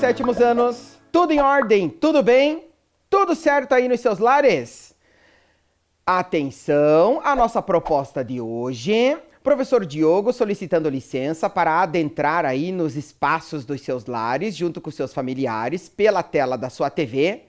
sétimos anos? Tudo em ordem? Tudo bem? Tudo certo aí nos seus lares? Atenção à nossa proposta de hoje. Professor Diogo solicitando licença para adentrar aí nos espaços dos seus lares, junto com seus familiares, pela tela da sua TV,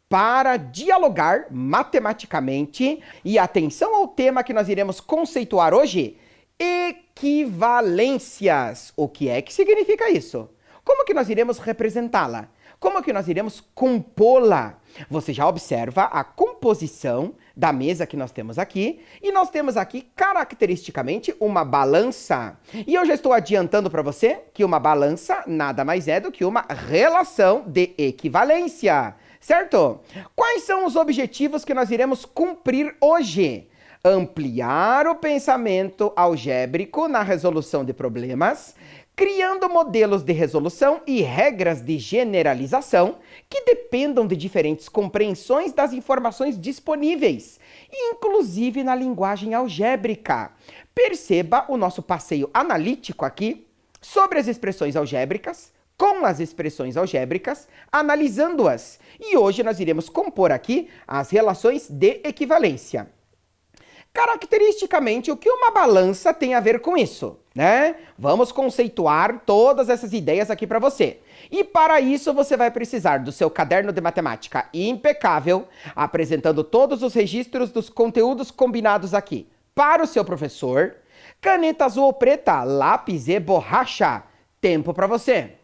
para dialogar matematicamente. E atenção ao tema que nós iremos conceituar hoje: equivalências. O que é que significa isso? Como que nós iremos representá-la? Como que nós iremos compô-la? Você já observa a composição da mesa que nós temos aqui, e nós temos aqui caracteristicamente uma balança. E eu já estou adiantando para você que uma balança nada mais é do que uma relação de equivalência, certo? Quais são os objetivos que nós iremos cumprir hoje? Ampliar o pensamento algébrico na resolução de problemas, criando modelos de resolução e regras de generalização que dependam de diferentes compreensões das informações disponíveis, inclusive na linguagem algébrica. Perceba o nosso passeio analítico aqui sobre as expressões algébricas, com as expressões algébricas, analisando-as. E hoje nós iremos compor aqui as relações de equivalência. Caracteristicamente, o que uma balança tem a ver com isso, né? Vamos conceituar todas essas ideias aqui para você. E para isso você vai precisar do seu caderno de matemática impecável, apresentando todos os registros dos conteúdos combinados aqui para o seu professor, caneta azul ou preta, lápis e borracha. Tempo para você.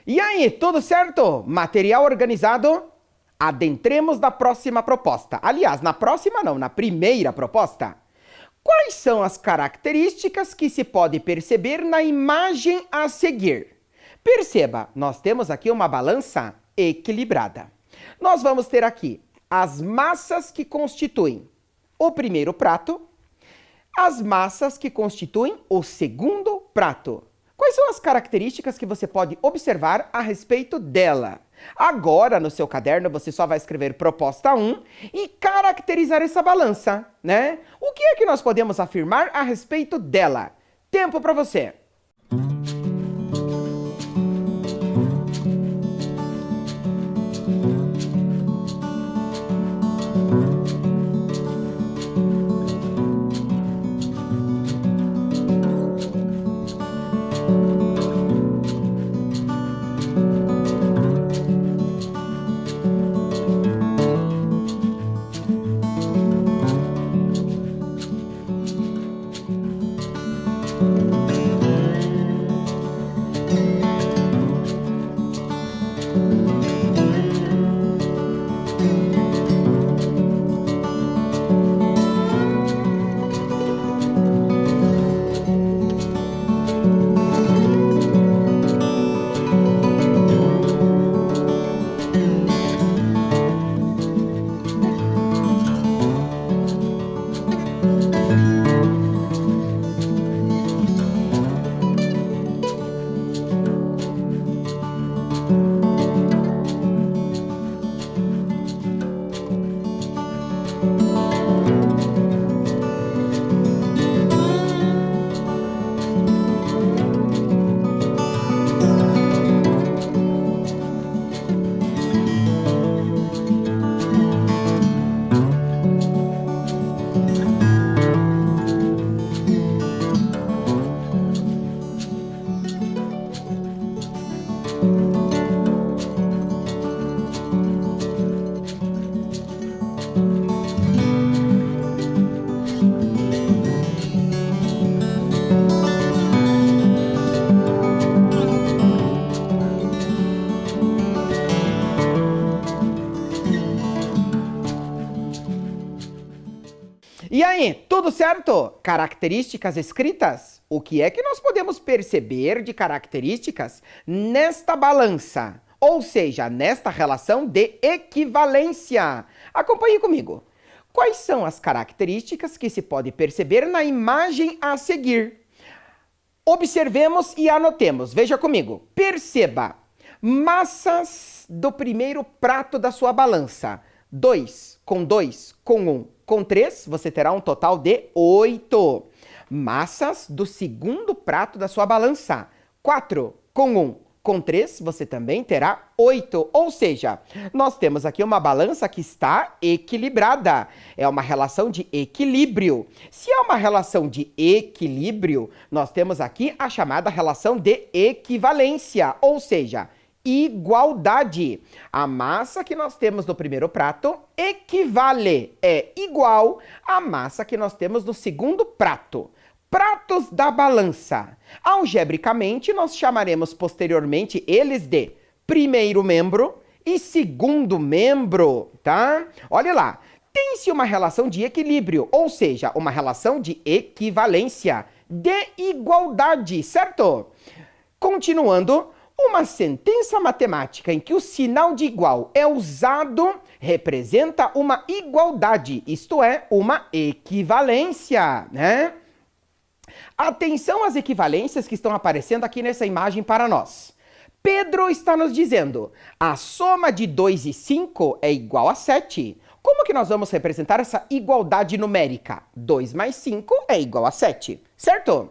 E aí, tudo certo? Material organizado? Adentremos na próxima proposta. Aliás, na próxima não, na primeira proposta. Quais são as características que se pode perceber na imagem a seguir? Perceba, nós temos aqui uma balança equilibrada. Nós vamos ter aqui as massas que constituem o primeiro prato, as massas que constituem o segundo prato. Quais são as características que você pode observar a respeito dela? Agora, no seu caderno, você só vai escrever proposta 1 e caracterizar essa balança, né? O que é que nós podemos afirmar a respeito dela? Tempo para você. Tudo certo? Características escritas? O que é que nós podemos perceber de características nesta balança? Ou seja, nesta relação de equivalência. Acompanhe comigo. Quais são as características que se pode perceber na imagem a seguir? Observemos e anotemos. Veja comigo. Perceba. Massas do primeiro prato da sua balança. 2 com 2 com 1 com 3, você terá um total de 8. Massas do segundo prato da sua balança. 4 com 1 com 3, você também terá 8. Ou seja, nós temos aqui uma balança que está equilibrada. É uma relação de equilíbrio. Se é uma relação de equilíbrio, nós temos aqui a chamada relação de equivalência. Ou seja, igualdade. A massa que nós temos no primeiro prato equivale, é igual à massa que nós temos no segundo prato. Pratos da balança. Algebricamente, nós chamaremos posteriormente eles de primeiro membro e segundo membro, tá? Olha lá, tem-se uma relação de equilíbrio, ou seja, uma relação de equivalência, de igualdade, certo? Continuando, uma sentença matemática em que o sinal de igual é usado representa uma igualdade, isto é, uma equivalência, né? Atenção às equivalências que estão aparecendo aqui nessa imagem para nós. Pedro está nos dizendo, a soma de 2 e 5 é igual a 7. Como que nós vamos representar essa igualdade numérica? 2 mais 5 é igual a 7, certo?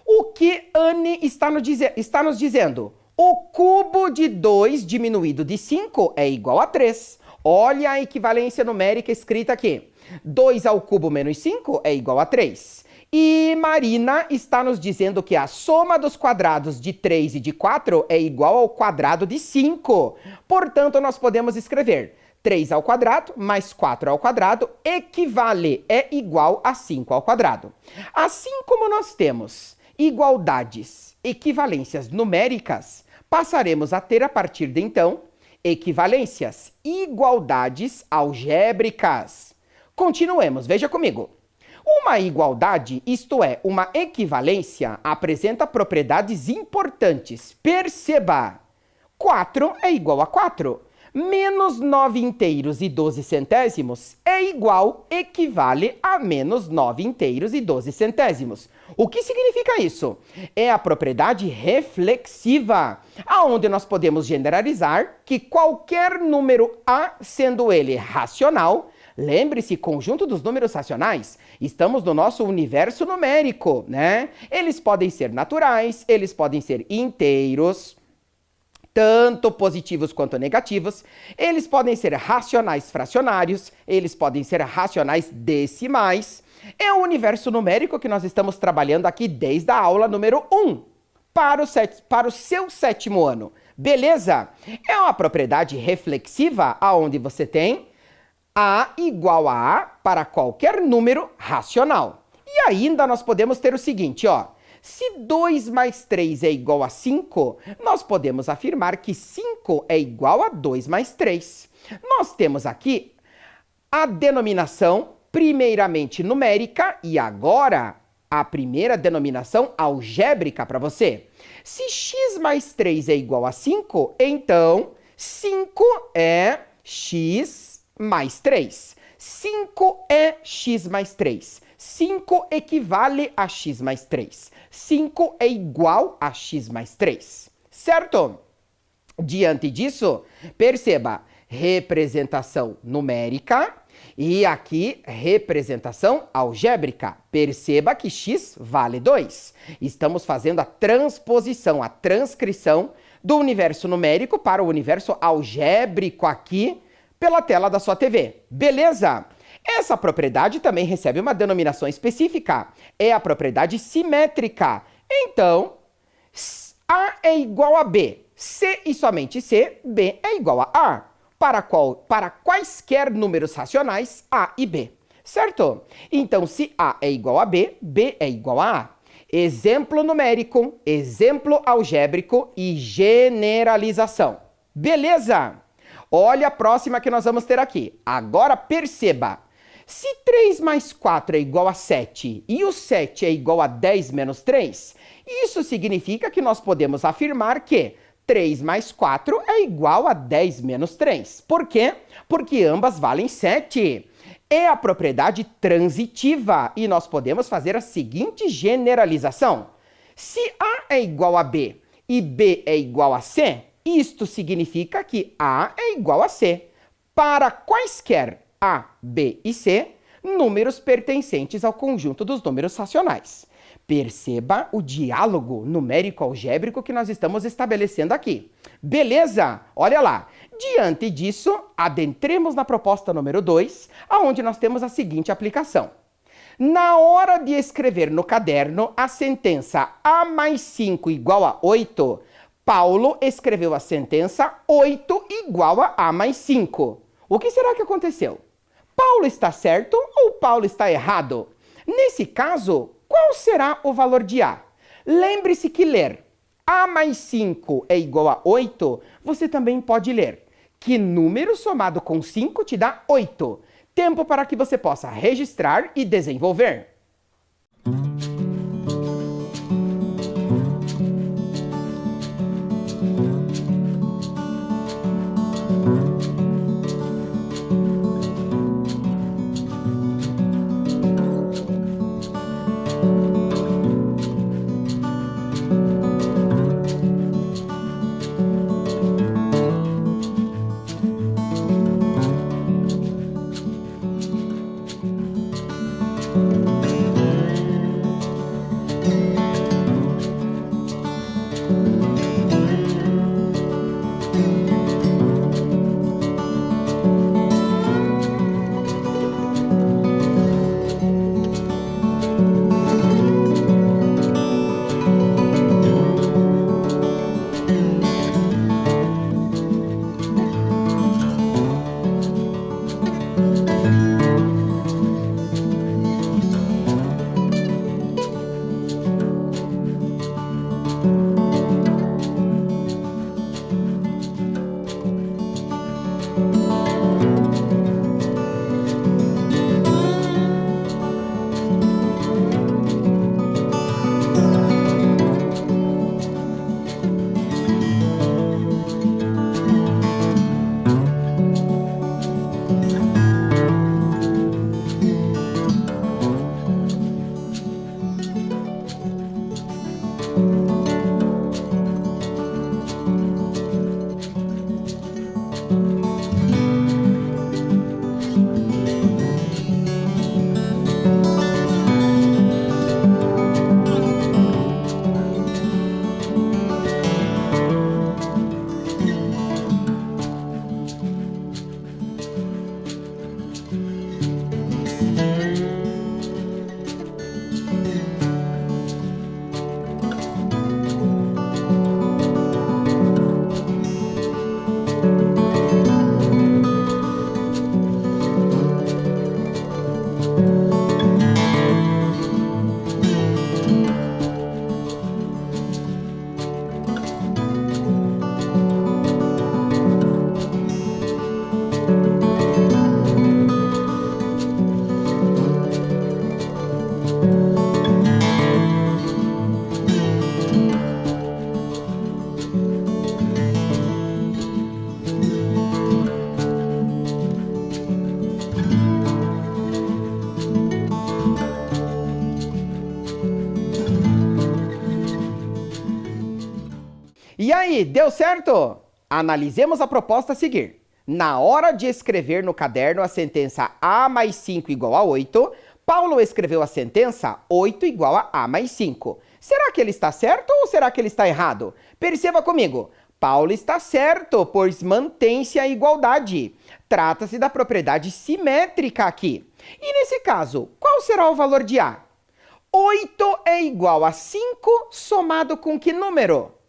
O que Anne está nos dizendo? O cubo de 2 diminuído de 5 é igual a 3. Olha a equivalência numérica escrita aqui. 2 ao cubo menos 5 é igual a 3. E Marina está nos dizendo que a soma dos quadrados de 3 e de 4 é igual ao quadrado de 5. Portanto, nós podemos escrever 3 ao quadrado mais 4 ao quadrado equivale, é igual a 5 ao quadrado. Assim como nós temos igualdades, equivalências numéricas, passaremos a ter a partir de então equivalências, igualdades algébricas. Continuemos, veja comigo. Uma igualdade, isto é, uma equivalência, apresenta propriedades importantes. Perceba! 4 é igual a 4. Menos 9 inteiros e 12 centésimos é igual, equivale a menos 9 inteiros e 12 centésimos. O que significa isso? É a propriedade reflexiva, aonde nós podemos generalizar que qualquer número A, sendo ele racional, lembre-se, conjunto dos números racionais, estamos no nosso universo numérico, né? Eles podem ser naturais, eles podem ser inteiros, tanto positivos quanto negativos, eles podem ser racionais fracionários, eles podem ser racionais decimais. É o universo numérico que nós estamos trabalhando aqui desde a aula número 1 para o seu 7º ano. Beleza? É uma propriedade reflexiva aonde você tem A igual a A para qualquer número racional. E ainda nós podemos ter o seguinte, ó. Se 2 mais 3 é igual a 5, nós podemos afirmar que 5 é igual a 2 mais 3. Nós temos aqui a denominação primeiramente numérica e agora a primeira denominação algébrica para você. Se x mais 3 é igual a 5, então 5 é x mais 3. 5 é x mais 3. 5 equivale a x mais 3. 5 é igual a x mais 3. Certo? Diante disso, perceba, representação numérica e aqui representação algébrica. Perceba que x vale 2. Estamos fazendo a transposição, a transcrição do universo numérico para o universo algébrico aqui pela tela da sua TV. Beleza? Essa propriedade também recebe uma denominação específica. É a propriedade simétrica. Então, A é igual a B. C e somente C, B é igual a A. Para quaisquer números racionais, A e B. Certo? Então, se A é igual a B, B é igual a A. Exemplo numérico, exemplo algébrico e generalização. Beleza? Olha a próxima que nós vamos ter aqui. Agora perceba. Se 3 mais 4 é igual a 7 e o 7 é igual a 10 menos 3, isso significa que nós podemos afirmar que 3 mais 4 é igual a 10 menos 3. Por quê? Porque ambas valem 7. É a propriedade transitiva e nós podemos fazer a seguinte generalização. Se A é igual a B e B é igual a C, isto significa que A é igual a C. Para quaisquer A, B e C, números pertencentes ao conjunto dos números racionais. Perceba o diálogo numérico-algébrico que nós estamos estabelecendo aqui. Beleza? Olha lá. Diante disso, adentremos na proposta número 2, onde nós temos a seguinte aplicação. Na hora de escrever no caderno a sentença A mais 5 igual a 8, Paulo escreveu a sentença 8 igual a A mais 5. O que será que aconteceu? Paulo está certo ou Paulo está errado? Nesse caso, qual será o valor de A? Lembre-se que ler A mais 5 é igual a 8, você também pode ler que número somado com 5 te dá 8. Tempo para que você possa registrar e desenvolver. E aí, deu certo? Analisemos a proposta a seguir. Na hora de escrever no caderno a sentença A mais 5 igual a 8, Paulo escreveu a sentença 8 igual a A mais 5. Será que ele está certo ou será que ele está errado? Perceba comigo. Paulo está certo, pois mantém-se a igualdade. Trata-se da propriedade simétrica aqui. E nesse caso, qual será o valor de A? 8 é igual a 5 somado com que número?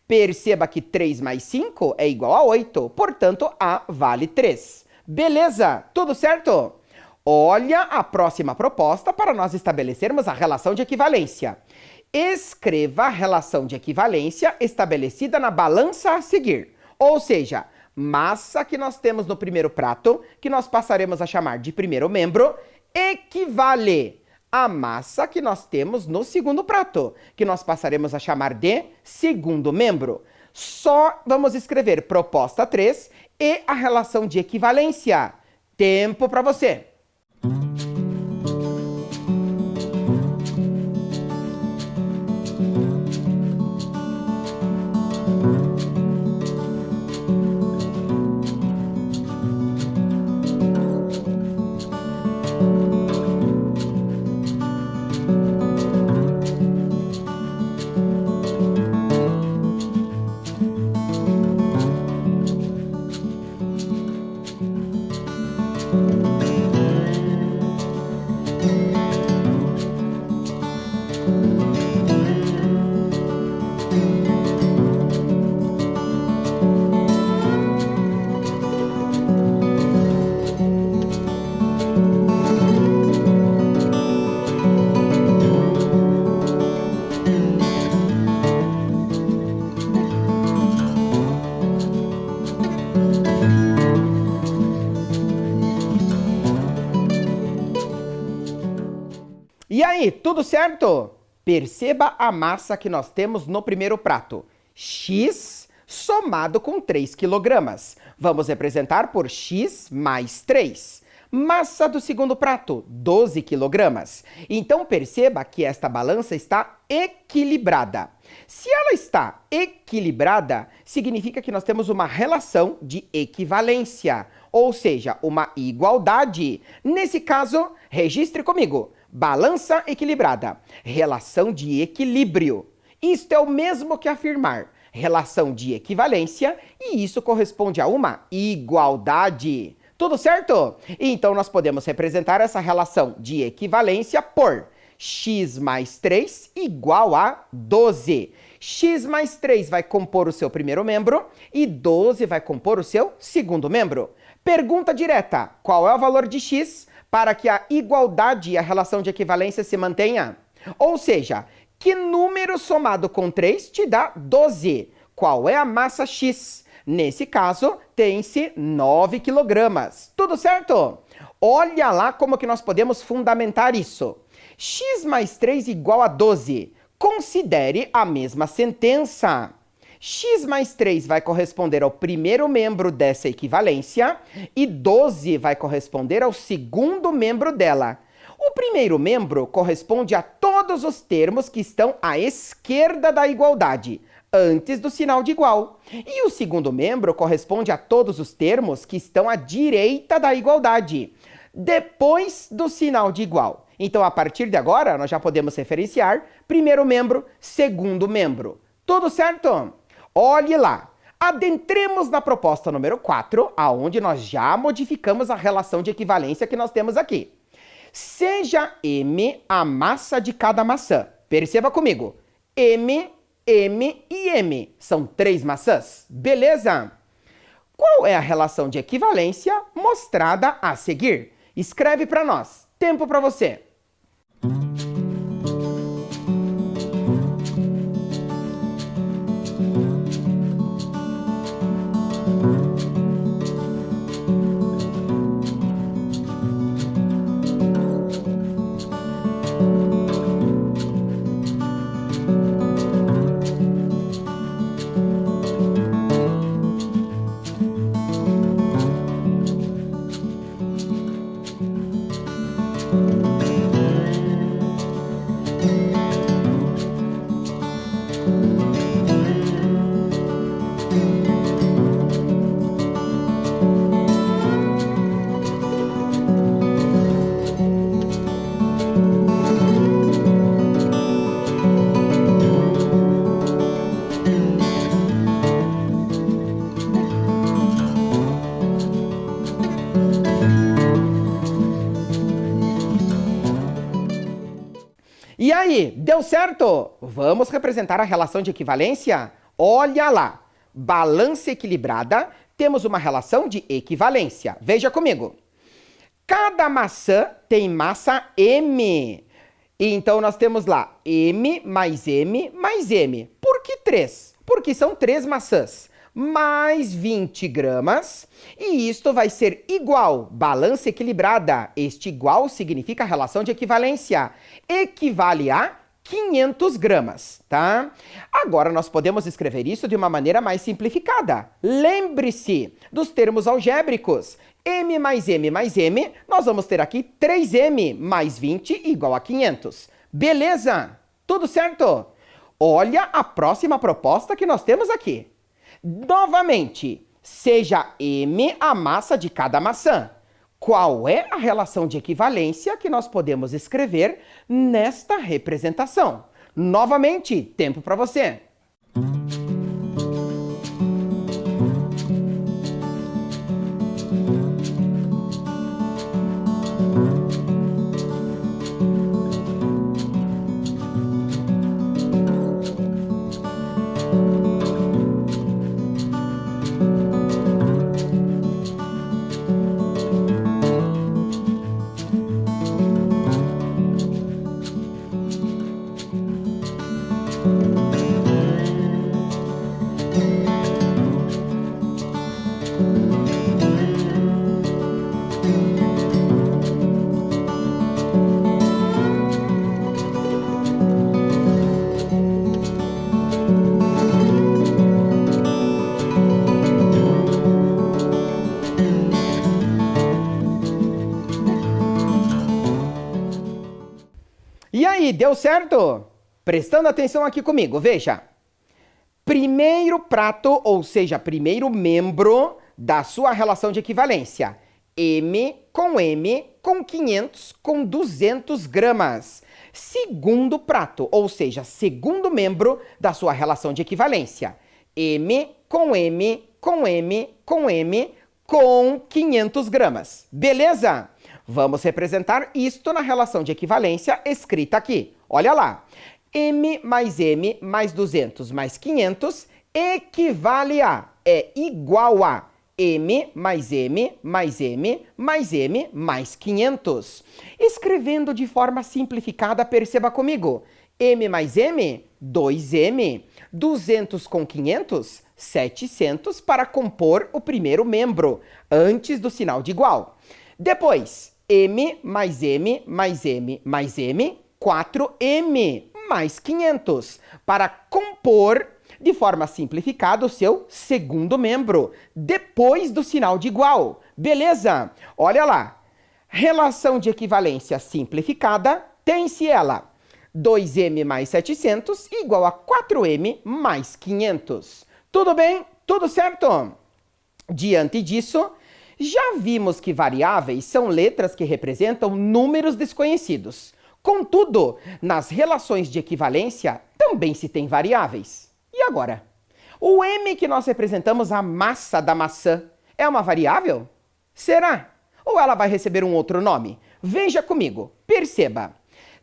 Perceba que 3 mais 5 é igual a 8, portanto, A vale 3. Beleza? Tudo certo? Olha a próxima proposta para nós estabelecermos a relação de equivalência. Escreva a relação de equivalência estabelecida na balança a seguir. Ou seja, massa que nós temos no primeiro prato, que nós passaremos a chamar de primeiro membro, equivale à massa que nós temos no segundo prato, que nós passaremos a chamar de segundo membro. Só vamos escrever proposta 3 e a relação de equivalência. Tempo para você! E aí, tudo certo? Perceba a massa que nós temos no primeiro prato. X somado com 3 kg. Vamos representar por x mais 3. Massa do segundo prato, 12 kg. Então, perceba que esta balança está equilibrada. Se ela está equilibrada, significa que nós temos uma relação de equivalência, ou seja, uma igualdade. Nesse caso, registre comigo. Balança equilibrada, relação de equilíbrio. Isto é o mesmo que afirmar relação de equivalência e isso corresponde a uma igualdade. Tudo certo? Então, nós podemos representar essa relação de equivalência por x mais 3 igual a 12. X mais 3 vai compor o seu primeiro membro e 12 vai compor o seu segundo membro. Pergunta direta, qual é o valor de x para que a igualdade e a relação de equivalência se mantenha? Ou seja, que número somado com 3 te dá 12? Qual é a massa x? Nesse caso, tem-se 9 kg. Tudo certo? Olha lá como que nós podemos fundamentar isso. X mais 3 igual a 12. Considere a mesma sentença. X mais 3 vai corresponder ao primeiro membro dessa equivalência e 12 vai corresponder ao segundo membro dela. O primeiro membro corresponde a todos os termos que estão à esquerda da igualdade, antes do sinal de igual. E o segundo membro corresponde a todos os termos que estão à direita da igualdade, depois do sinal de igual. Então, a partir de agora, nós já podemos referenciar primeiro membro, segundo membro. Tudo certo? Olhe lá. Adentremos na proposta número 4, aonde nós já modificamos a relação de equivalência que nós temos aqui. Seja M a massa de cada maçã. Perceba comigo. M, M e M. São 3 maçãs. Beleza? Qual é a relação de equivalência mostrada a seguir? Escreve para nós. Tempo para você. E aí, deu certo? Vamos representar a relação de equivalência? Olha lá, balança equilibrada, temos uma relação de equivalência. Veja comigo. Cada maçã tem massa M. Então, nós temos lá M mais M mais M. Por que 3? Porque são 3 maçãs. mais 20 gramas. E isto vai ser igual, balança equilibrada. Este igual significa relação de equivalência. Equivale a 500 gramas, tá? Agora, nós podemos escrever isso de uma maneira mais simplificada. Lembre-se dos termos algébricos. M mais M mais M, nós vamos ter aqui 3M mais 20 igual a 500. Beleza? Tudo certo? Olha a próxima proposta que nós temos aqui. Novamente, seja M a massa de cada maçã. Qual é a relação de equivalência que nós podemos escrever nesta representação? Novamente, tempo para você. E aí, deu certo? Prestando atenção aqui comigo, veja. Primeiro prato, ou seja, primeiro membro da sua relação de equivalência. M com 500 com 200 gramas. Segundo prato, ou seja, segundo membro da sua relação de equivalência. M com 500 gramas. Beleza? Vamos representar isto na relação de equivalência escrita aqui. Olha lá. M mais 200 mais 500 equivale a, é igual a M mais M mais M mais M mais 500. Escrevendo de forma simplificada, perceba comigo. M mais M, 2M. 200 com 500, 700 para compor o primeiro membro, antes do sinal de igual. Depois, M mais M mais M mais M, 4M mais 500, para compor de forma simplificada o seu segundo membro, depois do sinal de igual. Beleza? Olha lá. Relação de equivalência simplificada, tem-se ela. 2M mais 700 igual a 4M mais 500. Tudo bem? Tudo certo? Diante disso, já vimos que variáveis são letras que representam números desconhecidos. Contudo, nas relações de equivalência também se tem variáveis. E agora? O M que nós representamos a massa da maçã é uma variável? Será? Ou ela vai receber um outro nome? Veja comigo, perceba.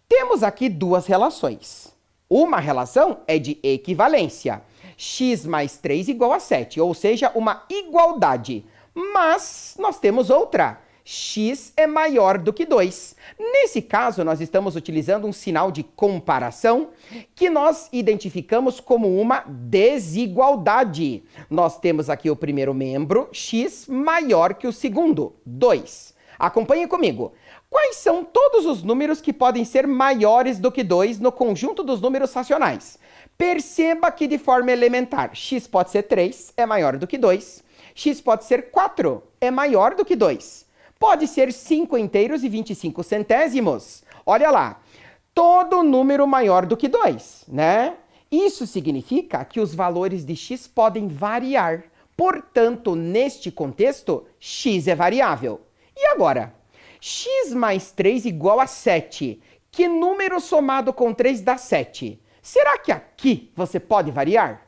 Temos aqui duas relações. Uma relação é de equivalência. X mais 3 igual a 7, ou seja, uma igualdade. Mas nós temos outra. X é maior do que 2. Nesse caso, nós estamos utilizando um sinal de comparação que nós identificamos como uma desigualdade. Nós temos aqui o primeiro membro, x maior que o segundo, 2. Acompanhe comigo. Quais são todos os números que podem ser maiores do que 2 no conjunto dos números racionais? Perceba que de forma elementar, x pode ser 3, é maior do que 2. X pode ser 4, é maior do que 2. Pode ser 5 inteiros e 25 centésimos. Olha lá, todo número maior do que 2, né? Isso significa que os valores de x podem variar. Portanto, neste contexto, x é variável. E agora? X mais 3 igual a 7. Que número somado com 3 dá 7? Será que aqui você pode variar?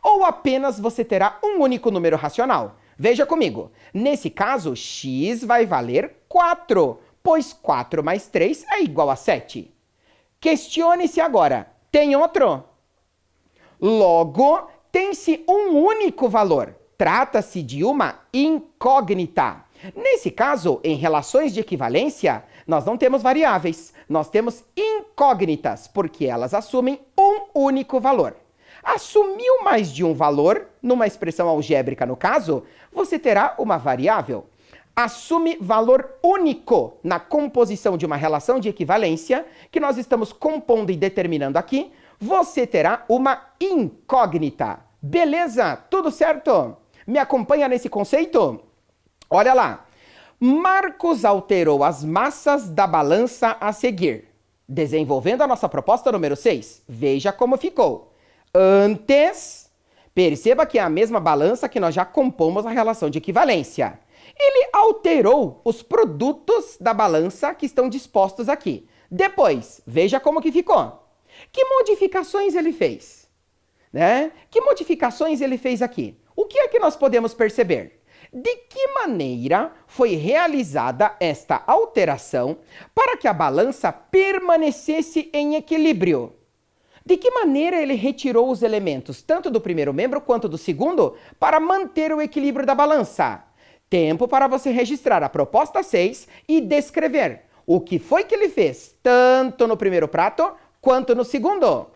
Ou apenas você terá um único número racional? Veja comigo. Nesse caso, x vai valer 4, pois 4 mais 3 é igual a 7. Questione-se agora. Tem outro? Logo, tem-se um único valor. Trata-se de uma incógnita. Nesse caso, em relações de equivalência, nós não temos variáveis. Nós temos incógnitas, porque elas assumem um único valor. Assumiu mais de um valor, numa expressão algébrica no caso, você terá uma variável. Assume valor único na composição de uma relação de equivalência, que nós estamos compondo e determinando aqui, você terá uma incógnita. Beleza? Tudo certo? Me acompanha nesse conceito? Olha lá. Marcos alterou as massas da balança a seguir. Desenvolvendo a nossa proposta número 6. Veja como ficou. Antes, perceba que é a mesma balança que nós já compomos a relação de equivalência. Ele alterou os produtos da balança que estão dispostos aqui. Depois, veja como que ficou. Que modificações ele fez? Né? Que modificações ele fez aqui? O que é que nós podemos perceber? De que maneira foi realizada esta alteração para que a balança permanecesse em equilíbrio? De que maneira ele retirou os elementos, tanto do primeiro membro quanto do segundo, para manter o equilíbrio da balança? Tempo para você registrar a proposta 6 e descrever o que foi que ele fez, tanto no primeiro prato quanto no segundo.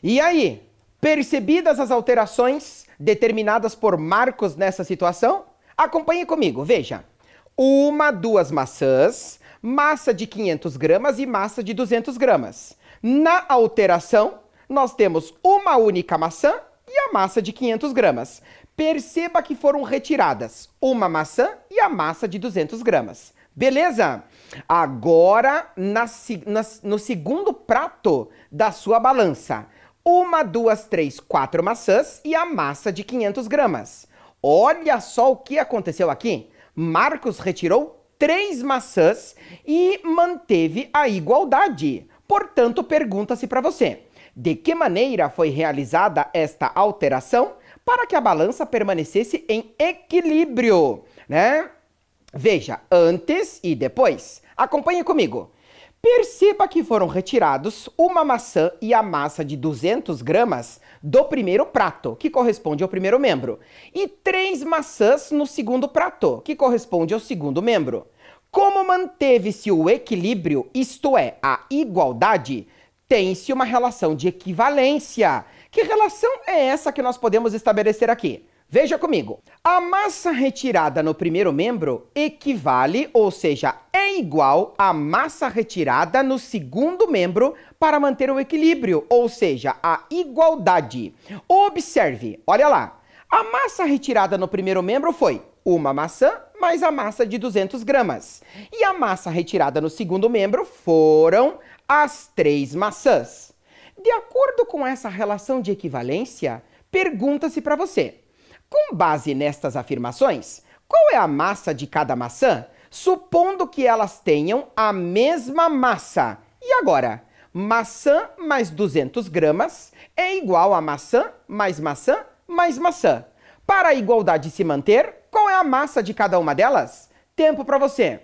E aí, percebidas as alterações determinadas por Marcos nessa situação? Acompanhe comigo, veja. 2 maçãs, massa de 500 gramas e massa de 200 gramas. Na alteração, nós temos uma única maçã e a massa de 500 gramas. Perceba que foram retiradas uma maçã e a massa de 200 gramas. Beleza? Agora, no segundo prato da sua balança. 1, 2, 3, 4 maçãs e a massa de 500 gramas. Olha só o que aconteceu aqui. Marcos retirou 3 maçãs e manteve a igualdade. Portanto, pergunta-se para você, de que maneira foi realizada esta alteração para que a balança permanecesse em equilíbrio, né? Veja, antes e depois. Acompanhe comigo. Perceba que foram retirados uma maçã e a massa de 200 gramas do primeiro prato, que corresponde ao primeiro membro, e 3 maçãs no segundo prato, que corresponde ao segundo membro. Como manteve-se o equilíbrio, isto é, a igualdade, tem-se uma relação de equivalência. Que relação é essa que nós podemos estabelecer aqui? Veja comigo. A massa retirada no primeiro membro equivale, ou seja, é igual à massa retirada no segundo membro para manter o equilíbrio, ou seja, a igualdade. Observe, olha lá. A massa retirada no primeiro membro foi uma maçã mais a massa de 200 gramas. E a massa retirada no segundo membro foram as 3 maçãs. De acordo com essa relação de equivalência, pergunta-se para você: com base nestas afirmações, qual é a massa de cada maçã, supondo que elas tenham a mesma massa? E agora, maçã mais 200 gramas é igual a maçã mais maçã mais maçã. Para a igualdade se manter, qual é a massa de cada uma delas? Tempo para você.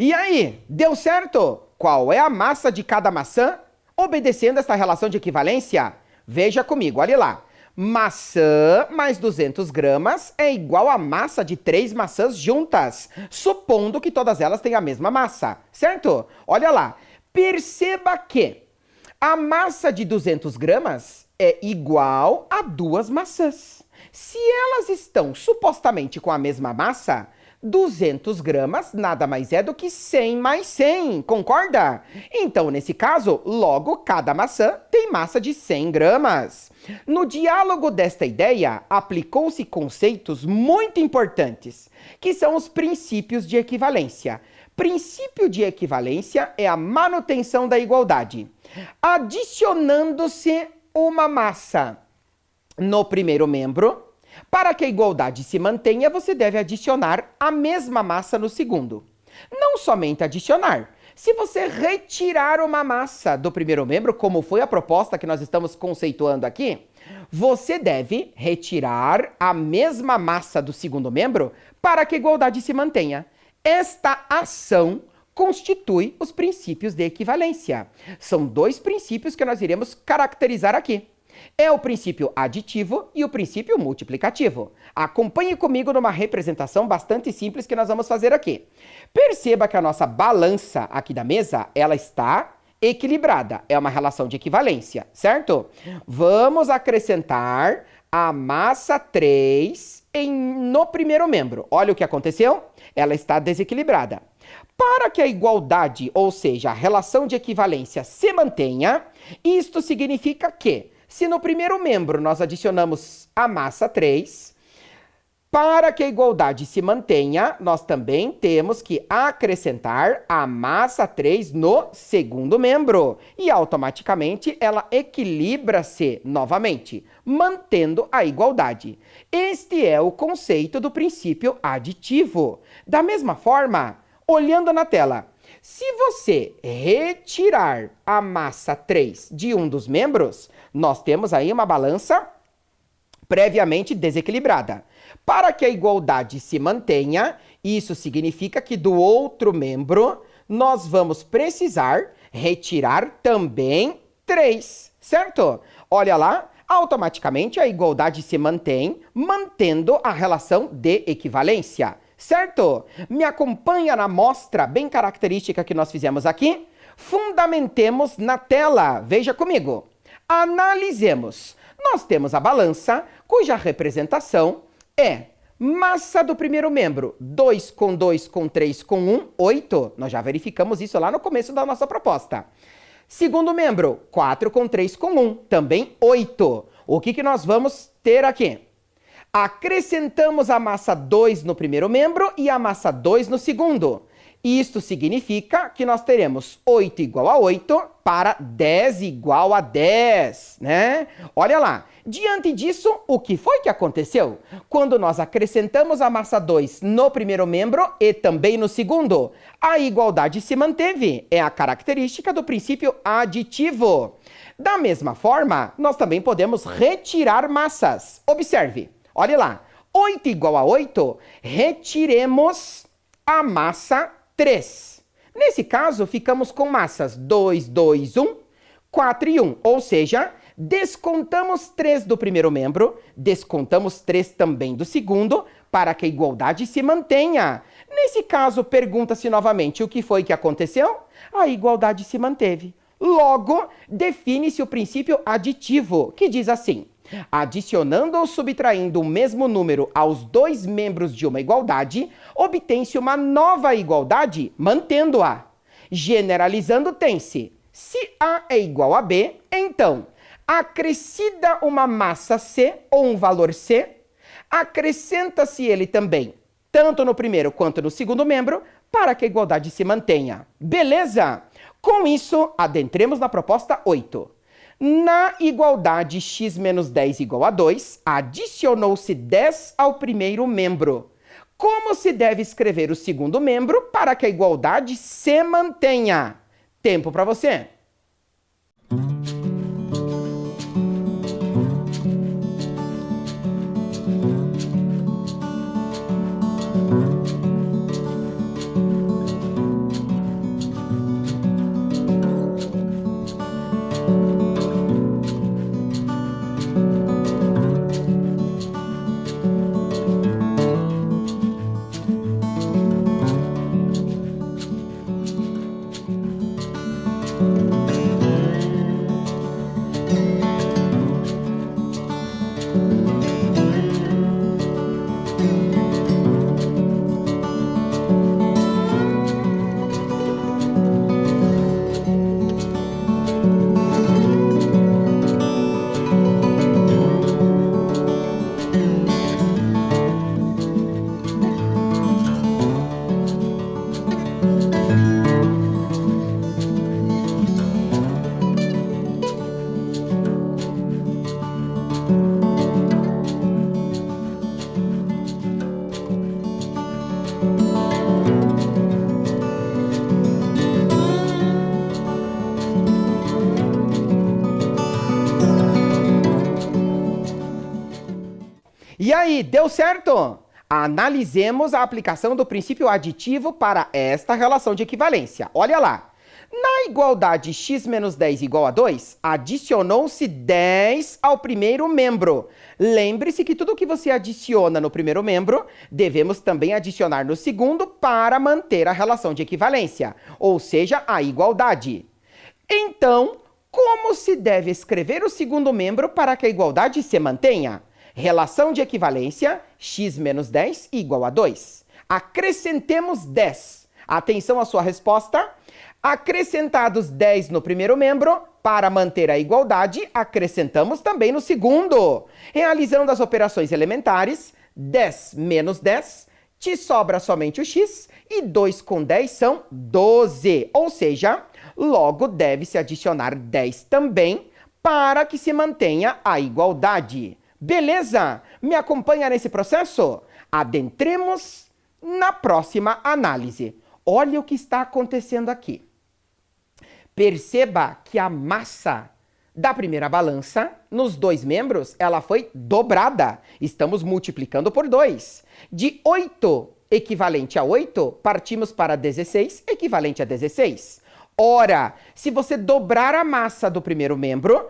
E aí, deu certo? Qual é a massa de cada maçã? Obedecendo esta relação de equivalência? Veja comigo, olha lá. Maçã mais 200 gramas é igual à massa de 3 maçãs juntas, supondo que todas elas têm a mesma massa, certo? Olha lá, perceba que a massa de 200 gramas é igual a 2 maçãs. Se elas estão supostamente com a mesma massa, 200 gramas nada mais é do que 100 mais 100, concorda? Então, nesse caso, logo cada maçã tem massa de 100 gramas. No diálogo desta ideia, aplicou-se conceitos muito importantes, que são os princípios de equivalência. Princípio de equivalência é a manutenção da igualdade. Adicionando-se uma massa no primeiro membro, para que a igualdade se mantenha, você deve adicionar a mesma massa no segundo. Não somente adicionar. Se você retirar uma massa do primeiro membro, como foi a proposta que nós estamos conceituando aqui, você deve retirar a mesma massa do segundo membro para que a igualdade se mantenha. Esta ação constitui os princípios de equivalência. São 2 princípios que nós iremos caracterizar aqui. É o princípio aditivo e o princípio multiplicativo. Acompanhe comigo numa representação bastante simples que nós vamos fazer aqui. Perceba que a nossa balança aqui da mesa, ela está equilibrada. É uma relação de equivalência, certo? Vamos acrescentar a massa 3 no primeiro membro. Olha o que aconteceu. Ela está desequilibrada. Para que a igualdade, ou seja, a relação de equivalência se mantenha, isto significa que se no primeiro membro nós adicionamos a massa 3, para que a igualdade se mantenha, nós também temos que acrescentar a massa 3 no segundo membro. E automaticamente ela equilibra-se novamente, mantendo a igualdade. Este é o conceito do princípio aditivo. Da mesma forma, olhando na tela, se você retirar a massa 3 de um dos membros, nós temos aí uma balança previamente desequilibrada. Para que a igualdade se mantenha, isso significa que do outro membro nós vamos precisar retirar também 3, certo? Olha lá, automaticamente a igualdade se mantém, mantendo a relação de equivalência. Certo? Me acompanha na amostra bem característica que nós fizemos aqui? Fundamentemos na tela. Veja comigo. Analisemos. Nós temos a balança, cuja representação é massa do primeiro membro, 2 com 2 com 3 com 1, 8. Nós já verificamos isso lá no começo da nossa proposta. Segundo membro, 4 com 3 com 1, também 8. O que nós vamos ter aqui? Acrescentamos a massa 2 no primeiro membro e a massa 2 no segundo. Isto significa que nós teremos 8 igual a 8 para 10 igual a 10, né? Olha lá, diante disso, o que foi que aconteceu? Quando nós acrescentamos a massa 2 no primeiro membro e também no segundo, a igualdade se manteve. É a característica do princípio aditivo. Da mesma forma, nós também podemos retirar massas. Observe. Olha lá, 8 igual a 8, retiremos a massa 3. Nesse caso, ficamos com massas 2, 2, 1, 4 e 1. Ou seja, descontamos 3 do primeiro membro, descontamos 3 também do segundo, para que a igualdade se mantenha. Nesse caso, pergunta-se novamente o que foi que aconteceu? A igualdade se manteve. Logo, define-se o princípio aditivo, que diz assim: adicionando ou subtraindo o mesmo número aos dois membros de uma igualdade, obtém-se uma nova igualdade, mantendo-a. Generalizando, tem-se: se A é igual a B, então, acrescida uma massa C ou um valor C, acrescenta-se ele também, tanto no primeiro quanto no segundo membro, para que a igualdade se mantenha. Beleza? Com isso, adentremos na proposta 8. Na igualdade x menos 10 igual a 2, adicionou-se 10 ao primeiro membro. Como se deve escrever o segundo membro para que a igualdade se mantenha? Tempo para você. E aí, deu certo? Analisemos a aplicação do princípio aditivo para esta relação de equivalência. Olha lá. Na igualdade x menos 10 igual a 2, adicionou-se 10 ao primeiro membro. Lembre-se que tudo que você adiciona no primeiro membro, devemos também adicionar no segundo para manter a relação de equivalência, ou seja, a igualdade. Então, como se deve escrever o segundo membro para que a igualdade se mantenha? Relação de equivalência, x menos 10 igual a 2. Acrescentemos 10. Atenção à sua resposta. Acrescentados 10 no primeiro membro, para manter a igualdade, acrescentamos também no segundo. Realizando as operações elementares, 10 menos 10, te sobra somente o x, e 2 com 10 são 12. Ou seja, logo deve-se adicionar 10 também, para que se mantenha a igualdade. Beleza? Me acompanha nesse processo? Adentremos na próxima análise. Olha o que está acontecendo aqui. Perceba que a massa da primeira balança, nos dois membros, ela foi dobrada. Estamos multiplicando por 2. De 8 equivalente a 8, partimos para 16 equivalente a 16. Ora, se você dobrar a massa do primeiro membro,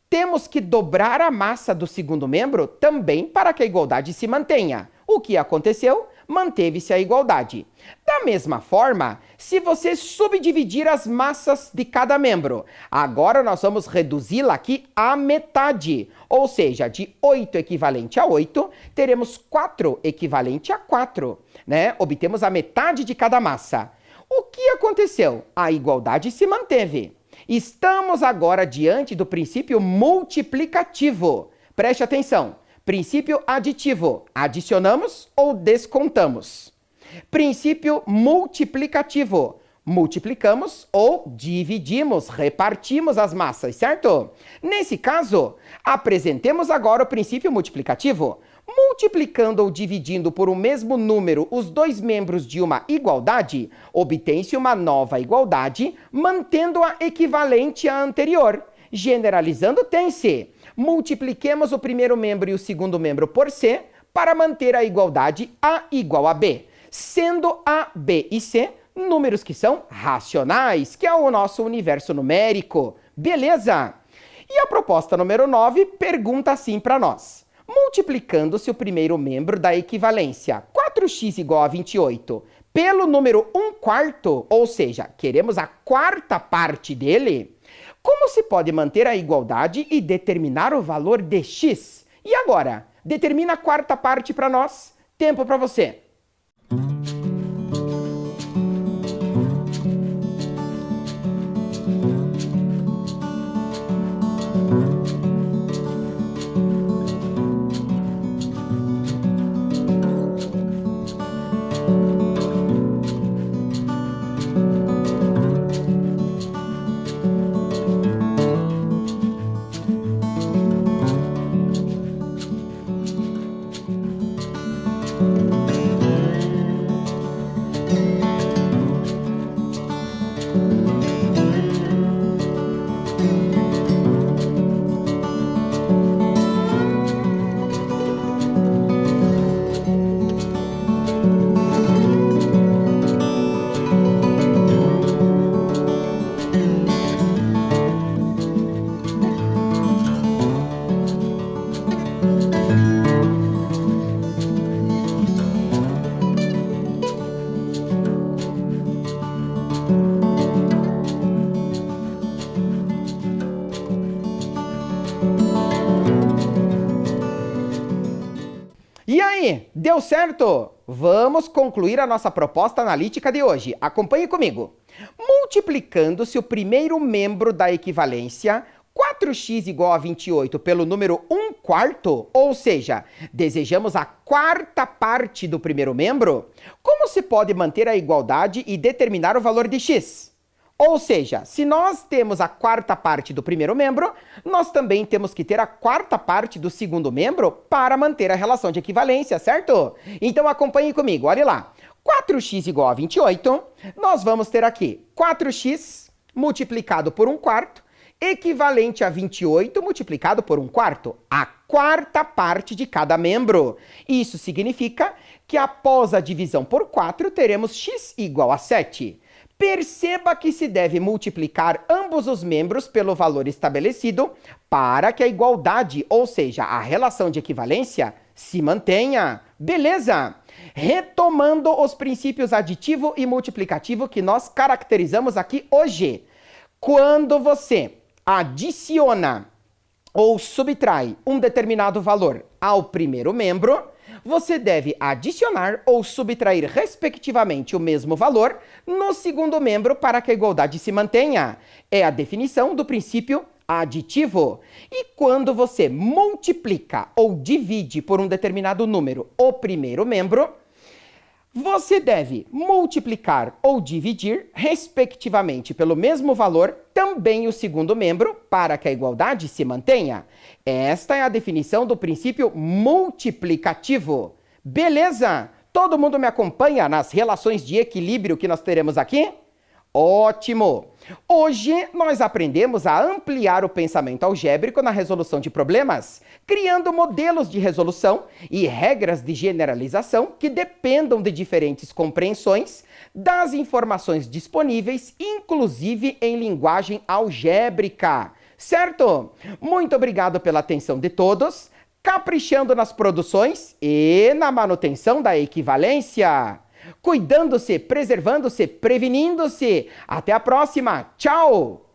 temos que dobrar a massa do segundo membro também para que a igualdade se mantenha. O que aconteceu? Manteve-se a igualdade. Da mesma forma, se você subdividir as massas de cada membro, agora nós vamos reduzi-la aqui à metade. Ou seja, de 8 equivalente a 8, teremos 4 equivalente a 4, né? Obtemos a metade de cada massa. O que aconteceu? A igualdade se manteve. Estamos agora diante do princípio multiplicativo. Preste atenção. Princípio aditivo. Adicionamos ou descontamos? Princípio multiplicativo. Multiplicamos ou dividimos, repartimos as massas, certo? Nesse caso, apresentemos agora o princípio multiplicativo. Multiplicando ou dividindo por um mesmo número os dois membros de uma igualdade, obtém-se uma nova igualdade, mantendo-a equivalente à anterior. Generalizando, tem-se. Multipliquemos o primeiro membro e o segundo membro por C para manter a igualdade A igual a B, sendo A, B e C números que são racionais, que é o nosso universo numérico. Beleza? E a proposta número 9 pergunta assim para nós. Multiplicando-se o primeiro membro da equivalência 4x igual a 28 pelo número 1/4, ou seja, queremos a quarta parte dele, como se pode manter a igualdade e determinar o valor de x? E agora? Determina a quarta parte para nós. Tempo para você. E aí, deu certo? Vamos concluir a nossa proposta analítica de hoje. Acompanhe comigo. Multiplicando-se o primeiro membro da equivalência 4x igual a 28 pelo número 1/4, ou seja, desejamos a quarta parte do primeiro membro, como se pode manter a igualdade e determinar o valor de x? Ou seja, se nós temos a quarta parte do primeiro membro, nós também temos que ter a quarta parte do segundo membro para manter a relação de equivalência, certo? Então acompanhe comigo, olha lá. 4x igual a 28, nós vamos ter aqui 4x multiplicado por 1/4, equivalente a 28 multiplicado por 1/4, a quarta parte de cada membro. Isso significa que após a divisão por 4, teremos x igual a 7. Perceba que se deve multiplicar ambos os membros pelo valor estabelecido para que a igualdade, ou seja, a relação de equivalência, se mantenha. Beleza? Retomando os princípios aditivo e multiplicativo que nós caracterizamos aqui hoje. Quando você adiciona ou subtrai um determinado valor ao primeiro membro, você deve adicionar ou subtrair, respectivamente, o mesmo valor no segundo membro para que a igualdade se mantenha. É a definição do princípio aditivo. E quando você multiplica ou divide por um determinado número o primeiro membro, você deve multiplicar ou dividir, respectivamente, pelo mesmo valor, também o segundo membro, para que a igualdade se mantenha. Esta é a definição do princípio multiplicativo. Beleza? Todo mundo me acompanha nas relações de equilíbrio que nós teremos aqui? Ótimo! Hoje nós aprendemos a ampliar o pensamento algébrico na resolução de problemas, criando modelos de resolução e regras de generalização que dependam de diferentes compreensões das informações disponíveis, inclusive em linguagem algébrica. Certo? Muito obrigado pela atenção de todos, caprichando nas produções e na manutenção da equivalência. Cuidando-se, preservando-se, prevenindo-se. Até a próxima. Tchau!